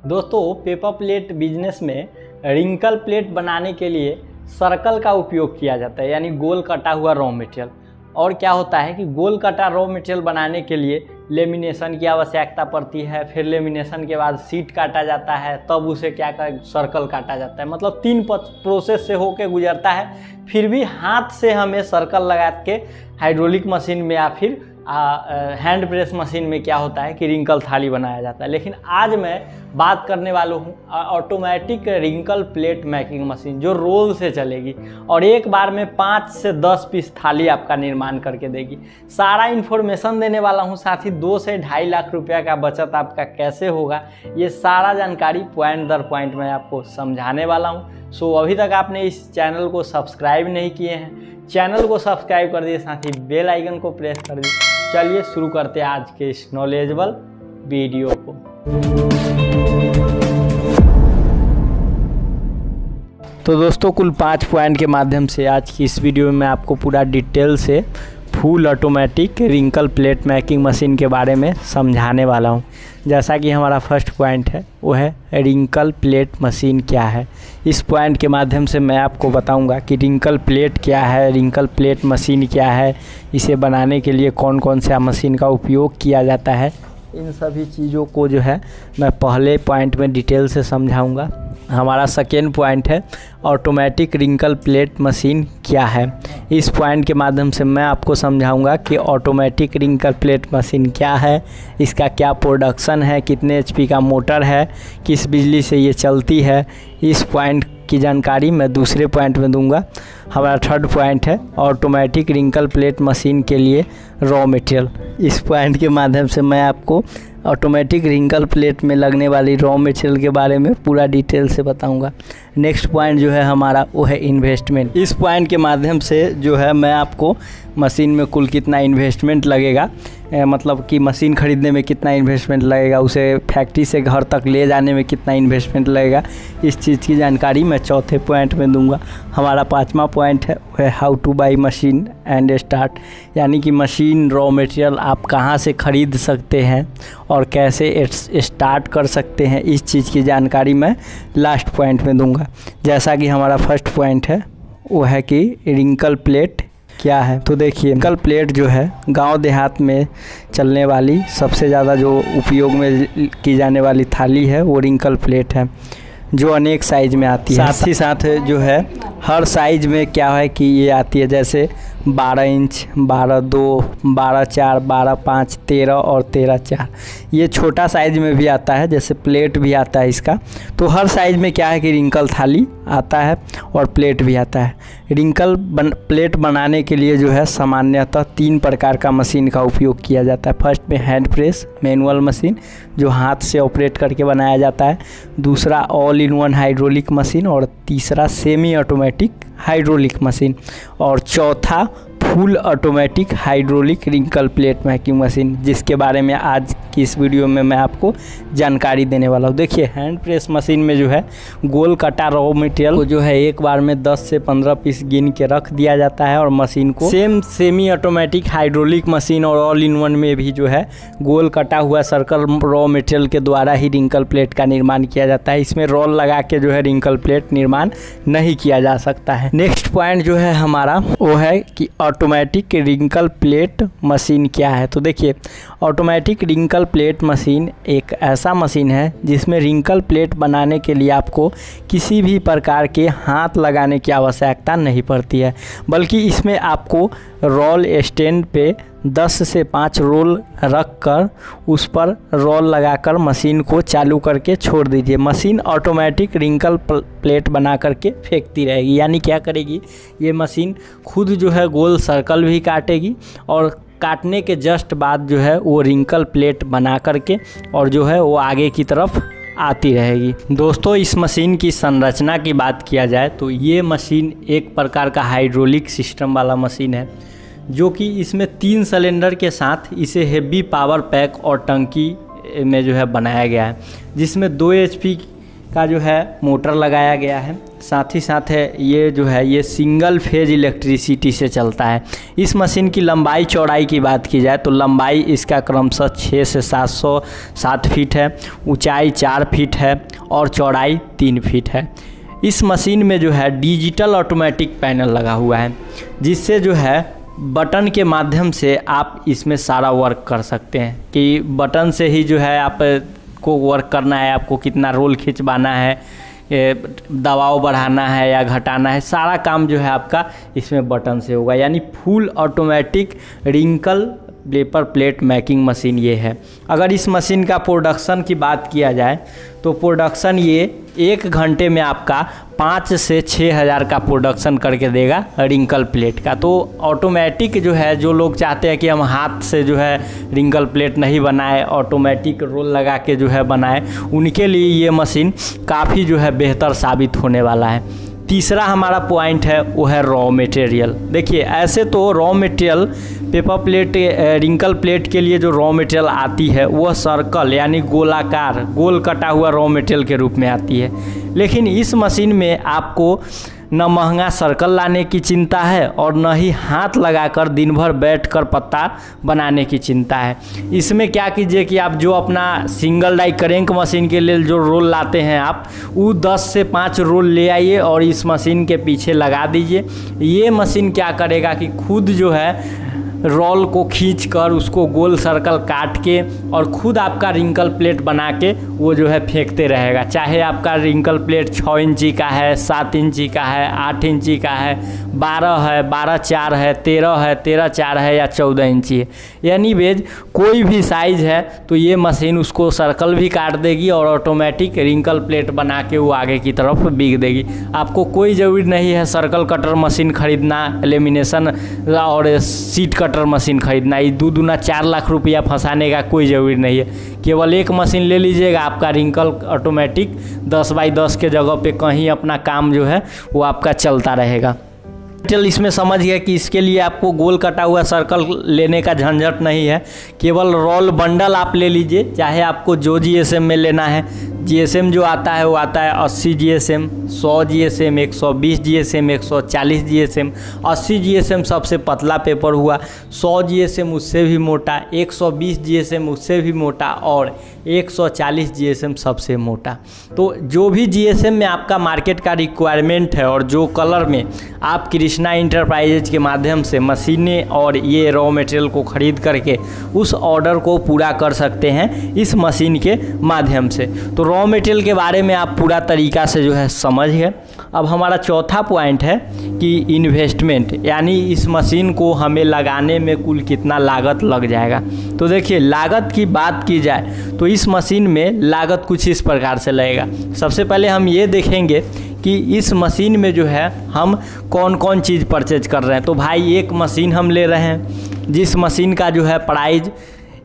दोस्तों paper plate business में wrinkle plate बनाने के लिए सर्कल का उपयोग किया जाता है, यानी गोल कटा हुआ रॉ मटेरियल। और क्या होता है कि गोल कटा रॉ मटेरियल बनाने के लिए लेमिनेशन की आवश्यकता पड़ती है। फिर लेमिनेशन के बाद शीट काटा जाता है, तब उसे क्या कर सर्कल काटा जाता है। मतलब 3 प्रोसेस से होके गुजरता है। फिर भी हाथ से हमें सर्कल लगा के हाइड्रोलिक मशीन में या फिर हैंड प्रेस मशीन में क्या होता है कि रिंकल थाली बनाया जाता है। लेकिन आज मैं बात करने वाला हूँ automatic wrinkle plate making machine, जो रोल से चलेगी और एक बार में 5 से 10 पीस थाली आपका निर्माण करके देगी। सारा इन्फॉर्मेशन देने वाला हूँ, साथ ही 2 से 2.5 लाख रुपया का बचत आपका कैसे होगा, ये सारा जानकारी पॉइंट दर पॉइंट मैं आपको समझाने वाला हूँ। सो अभी तक आपने इस चैनल को सब्सक्राइब नहीं किए हैं, चैनल को सब्सक्राइब कर दिए, साथ ही बेल आइकन को प्रेस कर दिए। चलिए शुरू करते हैं आज के इस नॉलेजेबल वीडियो को। तो दोस्तों कुल 5 पॉइंट के माध्यम से आज की इस वीडियो में मैं आपको पूरा डिटेल से full automatic wrinkle plate making machine के बारे में समझाने वाला हूं। जैसा कि हमारा फर्स्ट पॉइंट है वो है रिंकल प्लेट मशीन क्या है। इस पॉइंट के माध्यम से मैं आपको बताऊंगा कि रिंकल प्लेट क्या है, रिंकल प्लेट मशीन क्या है, इसे बनाने के लिए कौन कौन सा मशीन का उपयोग किया जाता है। इन सभी चीज़ों को जो है मैं पहले पॉइंट में डिटेल से समझाऊंगा। हमारा सेकेंड पॉइंट है ऑटोमेटिक रिंकल प्लेट मशीन क्या है। इस पॉइंट के माध्यम से मैं आपको समझाऊंगा कि ऑटोमेटिक रिंकल प्लेट मशीन क्या है, इसका क्या प्रोडक्शन है, कितने HP का मोटर है, किस बिजली से ये चलती है। इस पॉइंट की जानकारी मैं दूसरे पॉइंट में दूंगा। हमारा थर्ड पॉइंट है ऑटोमेटिक रिंकल प्लेट मशीन के लिए रॉ मटेरियल। इस पॉइंट के माध्यम से मैं आपको ऑटोमेटिक रिंकल प्लेट में लगने वाली रॉ मटेरियल के बारे में पूरा डिटेल से बताऊंगा। नेक्स्ट पॉइंट जो है हमारा वो है इन्वेस्टमेंट। इस पॉइंट के माध्यम से जो है मैं आपको मशीन में कुल कितना इन्वेस्टमेंट लगेगा, मतलब कि मशीन ख़रीदने में कितना इन्वेस्टमेंट लगेगा, उसे फैक्ट्री से घर तक ले जाने में कितना इन्वेस्टमेंट लगेगा, इस चीज़ की जानकारी मैं चौथे पॉइंट में दूंगा। हमारा 5वां पॉइंट है वो है how two by machine and start, यानी कि मशीन रॉ मटेरियल आप कहाँ से ख़रीद सकते हैं और कैसे स्टार्ट कर सकते हैं, इस चीज़ की जानकारी मैं लास्ट पॉइंट में दूंगा। जैसा कि हमारा फर्स्ट पॉइंट है वो है कि रिंकल प्लेट क्या है। तो देखिए रिंकल प्लेट जो है गांव देहात में चलने वाली सबसे ज़्यादा जो उपयोग में की जाने वाली थाली है वो रिंकल प्लेट है, जो अनेक साइज़ में आती है। साथ ही साथ जो है हर साइज़ में क्या है कि ये आती है, जैसे 12 इंच, 12.2, 12.4, 12.5, 13 और 13.4। ये छोटा साइज़ में भी आता है, जैसे प्लेट भी आता है इसका। तो हर साइज़ में क्या है कि रिंकल थाली आता है और प्लेट भी आता है। रिंकल प्लेट बनाने के लिए जो है सामान्यतः 3 प्रकार का मशीन का उपयोग किया जाता है। फर्स्ट में हैंड प्रेस मैनुअल मशीन, जो हाथ से ऑपरेट करके बनाया जाता है। दूसरा all in one hydraulic machine, और तीसरा सेमी ऑटोमेटिक हाइड्रोलिक मशीन, और चौथा full automatic hydraulic wrinkle plate making machine, जिसके बारे में आज की इस वीडियो में मैं आपको जानकारी देने वाला हूँ। देखिए हैंड प्रेस मशीन में जो है गोल कटा रॉ मटेरियल को जो है एक बार में 10 से 15 पीस गिन के रख दिया जाता है और मशीन को सेमी ऑटोमेटिक हाइड्रोलिक मशीन और ऑल इन वन में भी जो है गोल कटा हुआ सर्कल रॉ मटेरियल के द्वारा ही रिंकल प्लेट का निर्माण किया जाता है। इसमें रोल लगा के जो है रिंकल प्लेट निर्माण नहीं किया जा सकता है। नेक्स्ट पॉइंट जो है हमारा वो है कि ऑटोमेटिक रिंकल प्लेट मशीन क्या है। तो देखिए ऑटोमेटिक रिंकल प्लेट मशीन एक ऐसा मशीन है जिसमें रिंकल प्लेट बनाने के लिए आपको किसी भी प्रकार के हाथ लगाने की आवश्यकता नहीं पड़ती है, बल्कि इसमें आपको रोल स्टैंड पे 10 से 5 रोल रख कर उस पर रोल लगाकर मशीन को चालू करके छोड़ दीजिए। मशीन ऑटोमेटिक रिंकल प्लेट बना करके फेंकती रहेगी, यानी क्या करेगी ये मशीन खुद जो है गोल सर्कल भी काटेगी और काटने के जस्ट बाद जो है वो रिंकल प्लेट बना करके और जो है वो आगे की तरफ आती रहेगी। दोस्तों इस मशीन की संरचना की बात किया जाए तो ये मशीन एक प्रकार का हाइड्रोलिक सिस्टम वाला मशीन है, जो कि इसमें 3 सिलेंडर के साथ इसे हेवी पावर पैक और टंकी में जो है बनाया गया है, जिसमें 2 HP का जो है मोटर लगाया गया है। साथ ही साथ ये जो है ये सिंगल फेज इलेक्ट्रिसिटी से चलता है। इस मशीन की लंबाई चौड़ाई की बात की जाए तो लंबाई इसका क्रमशः 6 से 707 फीट है, ऊंचाई 4 फीट है और चौड़ाई 3 फीट है। इस मशीन में जो है डिजिटल ऑटोमेटिक पैनल लगा हुआ है, जिससे जो है बटन के माध्यम से आप इसमें सारा वर्क कर सकते हैं कि बटन से ही जो है आप को वर्क करना है, आपको कितना रोल खिंचवाना है, दबाव बढ़ाना है या घटाना है, सारा काम जो है आपका इसमें बटन से होगा। यानी full automatic wrinkle paper plate making machine ये है। अगर इस मशीन का प्रोडक्शन की बात किया जाए तो प्रोडक्शन ये 1 घंटे में आपका 5 से 6 हज़ार का प्रोडक्शन करके देगा रिंकल प्लेट का। तो ऑटोमेटिक जो है, जो लोग चाहते हैं कि हम हाथ से जो है रिंकल प्लेट नहीं बनाए, ऑटोमेटिक रोल लगा के जो है बनाए, उनके लिए ये मशीन काफ़ी जो है बेहतर साबित होने वाला है। तीसरा हमारा पॉइंट है वो है रॉ मटेरियल। देखिए ऐसे तो raw material paper plate wrinkle plate के लिए जो रॉ मटेरियल आती है वह सर्कल यानी गोलाकार गोल कटा हुआ रॉ मटेरियल के रूप में आती है, लेकिन इस मशीन में आपको न महंगा सर्कल लाने की चिंता है और न ही हाथ लगाकर दिन भर बैठकर पत्ता बनाने की चिंता है। इसमें क्या कीजिए कि आप जो अपना सिंगल डाई क्रैंक मशीन के लिए जो रोल लाते हैं आप वो 10 से 5 रोल ले आइए और इस मशीन के पीछे लगा दीजिए। ये मशीन क्या करेगा कि खुद जो है रोल को खींचकर उसको गोल सर्कल काट के और ख़ुद आपका रिंकल प्लेट बना के वो जो है फेंकते रहेगा। चाहे आपका रिंकल प्लेट 6 इंची का है, 7 इंची का है, 8 इंची का है, 12 है, 12/4 है, 13 है, 13/4 है या 14 इंची है, यानी वेज कोई भी साइज़ है तो ये मशीन उसको सर्कल भी काट देगी और ऑटोमेटिक रिंकल प्लेट बना के वो आगे की तरफ बिक देगी। आपको कोई ज़रूरी नहीं है सर्कल कटर मशीन खरीदना, लेमिनेशन और सीट कटर मशीन खरीदना। ये 2-4 लाख रुपया फंसाने का कोई ज़रूरी नहीं है। केवल एक मशीन ले लीजिएगा, आपका रिंकल ऑटोमेटिक 10x10 के जगह पे कहीं अपना काम जो है वो आपका चलता रहेगा। इसमें समझ गया कि इसके लिए आपको गोल कटा हुआ सर्कल लेने का झंझट नहीं है, केवल रोल बंडल आप ले लीजिए। चाहे आपको जो GSM में लेना है, GSM जो आता है वो आता है 80 GSM, 100 GSM, 120 GSM, 140 GSM। 80 GSM सबसे पतला पेपर हुआ, 100 GSM उससे भी मोटा, 120 GSM उससे भी मोटा और 140 GSM सबसे मोटा। तो जो भी GSM में आपका मार्केट का रिक्वायरमेंट है और जो कलर में आप कृष्णा इंटरप्राइजेज के माध्यम से मशीनें और ये रॉ मटेरियल को खरीद करके उस ऑर्डर को पूरा कर सकते हैं इस मशीन के माध्यम से। तो रॉ मटेरियल के बारे में आप पूरा तरीका से जो है समझ गए। अब हमारा चौथा पॉइंट है कि इन्वेस्टमेंट, यानी इस मशीन को हमें लगाने में कुल कितना लागत लग जाएगा। तो देखिए लागत की बात की जाए तो इस मशीन में लागत कुछ इस प्रकार से लगेगा। सबसे पहले हम ये देखेंगे कि इस मशीन में जो है हम कौन कौन चीज़ परचेज कर रहे हैं। तो भाई एक मशीन हम ले रहे हैं जिस मशीन का जो है प्राइस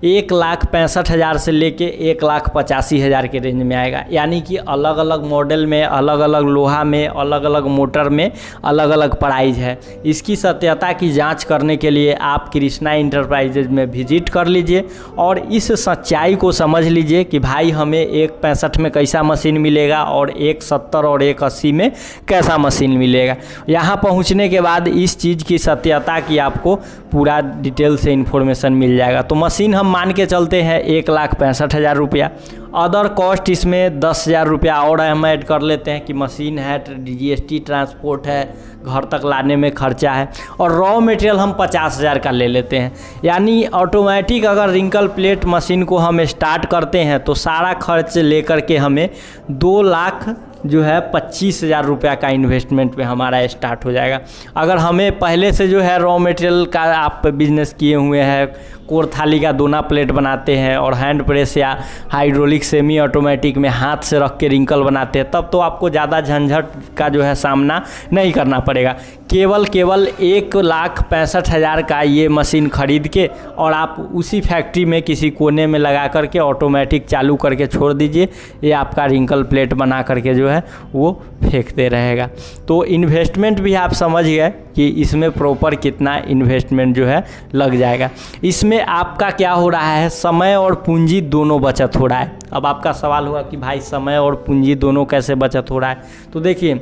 1,65,000 से लेके 1,85,000 के रेंज में आएगा। यानी कि अलग अलग मॉडल में, अलग अलग लोहा में, अलग अलग मोटर में अलग अलग प्राइस है। इसकी सत्यता की जांच करने के लिए आप कृष्णा इंटरप्राइजेज में विजिट कर लीजिए और इस सच्चाई को समझ लीजिए कि भाई हमें 1,65 में कैसा मशीन मिलेगा और 1,70 और 1,80 में कैसा मशीन मिलेगा। यहाँ पहुँचने के बाद इस चीज़ की सत्यता की आपको पूरा डिटेल से इन्फॉर्मेशन मिल जाएगा। तो मशीन हम मान के चलते हैं 1,65,000 रुपया। अदर कॉस्ट इसमें 10,000 रुपया और हम ऐड कर लेते हैं कि मशीन है, GST ट्रांसपोर्ट है, घर तक लाने में खर्चा है और रॉ मटेरियल हम 50,000 का ले लेते हैं। यानी ऑटोमेटिक अगर रिंकल प्लेट मशीन को हम स्टार्ट करते हैं तो सारा खर्च लेकर के हमें 2,25,000 रुपया का इन्वेस्टमेंट में हमारा स्टार्ट हो जाएगा। अगर हमें पहले से जो है रॉ मटेरियल का आप बिजनेस किए हुए हैं, कोर थाली का दोना प्लेट बनाते हैं और हैंड प्रेस या हाइड्रोलिक सेमी ऑटोमेटिक में हाथ से रख के रिंकल बनाते हैं, तब तो आपको ज़्यादा झंझट का जो है सामना नहीं करना पड़ेगा। केवल 1,65,000 का ये मशीन खरीद के और आप उसी फैक्ट्री में किसी कोने में लगा करके ऑटोमेटिक चालू करके छोड़ दीजिए, ये आपका रिंकल प्लेट बना करके जो है वो फेंकते रहेगा। तो इन्वेस्टमेंट भी आप समझ गए कि इसमें प्रॉपर कितना इन्वेस्टमेंट जो है लग जाएगा। इसमें आपका क्या हो रहा है, समय और पूंजी दोनों बचत हो रहा है। अब आपका सवाल होगा कि भाई समय और पूंजी दोनों कैसे बचत हो रहा है। तो देखिए,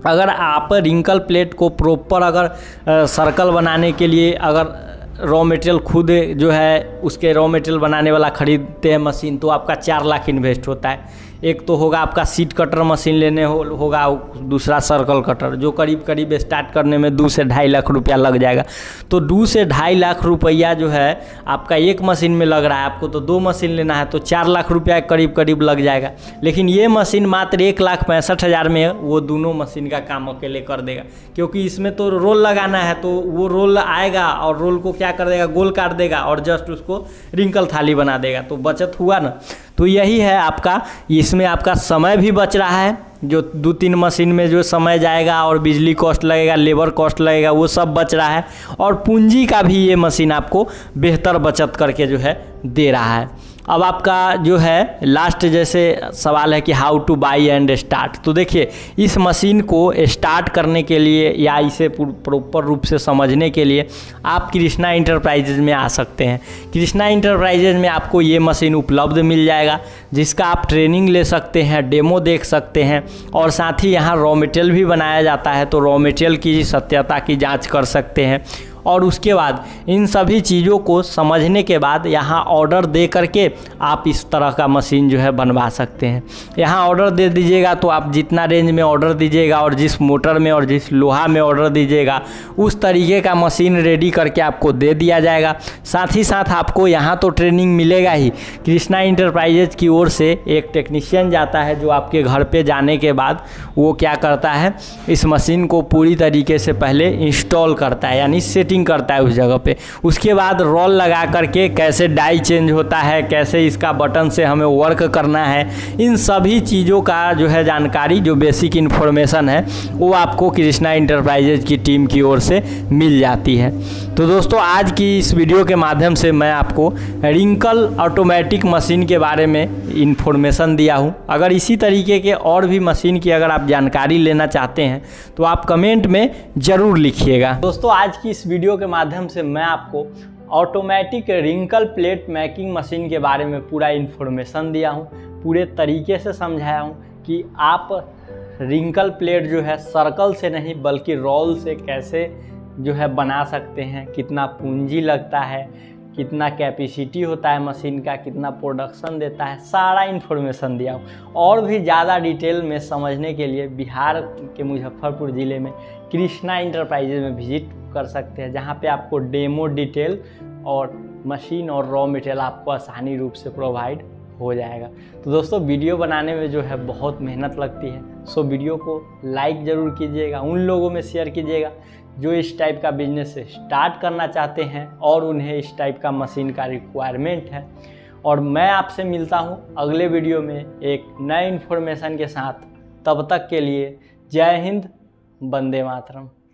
अगर आप रिंकल प्लेट को प्रॉपर अगर सर्कल बनाने के लिए अगर रॉ मटेरियल खुद जो है उसके रॉ मटेरियल बनाने वाला ख़रीदते हैं मशीन, तो आपका 4 लाख इन्वेस्ट होता है। एक तो होगा आपका सीट कटर मशीन लेने होगा, दूसरा सर्कल कटर, जो करीब करीब स्टार्ट करने में 2 से 2.5 लाख रुपया लग जाएगा। तो 2 से 2.5 लाख रुपया जो है आपका एक मशीन में लग रहा है, आपको तो 2 मशीन लेना है तो 4 लाख रुपया करीब करीब लग जाएगा। लेकिन ये मशीन मात्र 1,65,000 में वो दोनों मशीन का काम अकेले कर देगा, क्योंकि इसमें तो रोल लगाना है, तो वो रोल आएगा और रोल को क्या कर देगा, गोल काट देगा और जस्ट उसको रिंकल थाली बना देगा। तो बचत हुआ ना। तो यही है आपका, इसमें आपका समय भी बच रहा है, जो 2-3 मशीन में जो समय जाएगा और बिजली कॉस्ट लगेगा, लेबर कॉस्ट लगेगा, वो सब बच रहा है। और पूंजी का भी ये मशीन आपको बेहतर बचत करके जो है दे रहा है। अब आपका जो है लास्ट जैसे सवाल है कि how two by and start. तो देखिए, इस मशीन को स्टार्ट करने के लिए या इसे प्रॉपर रूप से समझने के लिए आप कृष्णा इंटरप्राइजेज में आ सकते हैं। कृष्णा इंटरप्राइजेज में आपको ये मशीन उपलब्ध मिल जाएगा, जिसका आप ट्रेनिंग ले सकते हैं, डेमो देख सकते हैं, और साथ ही यहाँ रॉ मटेरियल भी बनाया जाता है, तो रॉ मटेरियल की सत्यता की जाँच कर सकते हैं। और उसके बाद इन सभी चीज़ों को समझने के बाद यहाँ ऑर्डर दे करके आप इस तरह का मशीन जो है बनवा सकते हैं। यहाँ ऑर्डर दे दीजिएगा तो आप जितना रेंज में ऑर्डर दीजिएगा और जिस मोटर में और जिस लोहा में ऑर्डर दीजिएगा उस तरीके का मशीन रेडी करके आपको दे दिया जाएगा। साथ ही साथ आपको यहाँ तो ट्रेनिंग मिलेगा ही, कृष्णा इंटरप्राइजेज की ओर से एक टेक्नीशियन जाता है जो आपके घर पे जाने के बाद वो क्या करता है, इस मशीन को पूरी तरीके से पहले इंस्टॉल करता है, यानी सेटिंग करता है उस जगह पे। उसके बाद रोल लगा करके कैसे डाई चेंज होता है, कैसे इसका बटन से हमें वर्क करना है, इन सभी चीज़ों का जो है जानकारी, जो बेसिक इन्फॉर्मेशन है वो आपको कृष्णा इंटरप्राइजेज की टीम की ओर से मिल जाती है। तो दोस्तों, आज की इस वीडियो के माध्यम से मैं आपको रिंकल ऑटोमेटिक मशीन के बारे में इन्फॉर्मेशन दिया हूँ। अगर इसी तरीके के और भी मशीन की अगर आप जानकारी लेना चाहते हैं तो आप कमेंट में ज़रूर लिखिएगा। दोस्तों, आज की इस वीडियो के माध्यम से मैं आपको automatic wrinkle plate making machine के बारे में पूरा इन्फॉर्मेशन दिया हूँ, पूरे तरीके से समझाया हूँ कि आप रिंकल प्लेट जो है सर्कल से नहीं बल्कि रोल से कैसे जो है बना सकते हैं, कितना पूंजी लगता है, कितना कैपेसिटी होता है मशीन का, कितना प्रोडक्शन देता है, सारा इन्फॉर्मेशन दिया हूँ। और भी ज़्यादा डिटेल में समझने के लिए बिहार के मुजफ्फरपुर ज़िले में कृष्णा इंटरप्राइजेज में विजिट कर सकते हैं, जहाँ पे आपको डेमो डिटेल और मशीन और रॉ मटेरियल आपको आसानी रूप से प्रोवाइड हो जाएगा। तो दोस्तों, वीडियो बनाने में जो है बहुत मेहनत लगती है, सो वीडियो को लाइक ज़रूर कीजिएगा, उन लोगों में शेयर कीजिएगा जो इस टाइप का बिजनेस स्टार्ट करना चाहते हैं और उन्हें इस टाइप का मशीन का रिक्वायरमेंट है। और मैं आपसे मिलता हूं अगले वीडियो में एक नए इन्फॉर्मेशन के साथ। तब तक के लिए जय हिंद, वंदे मातरम।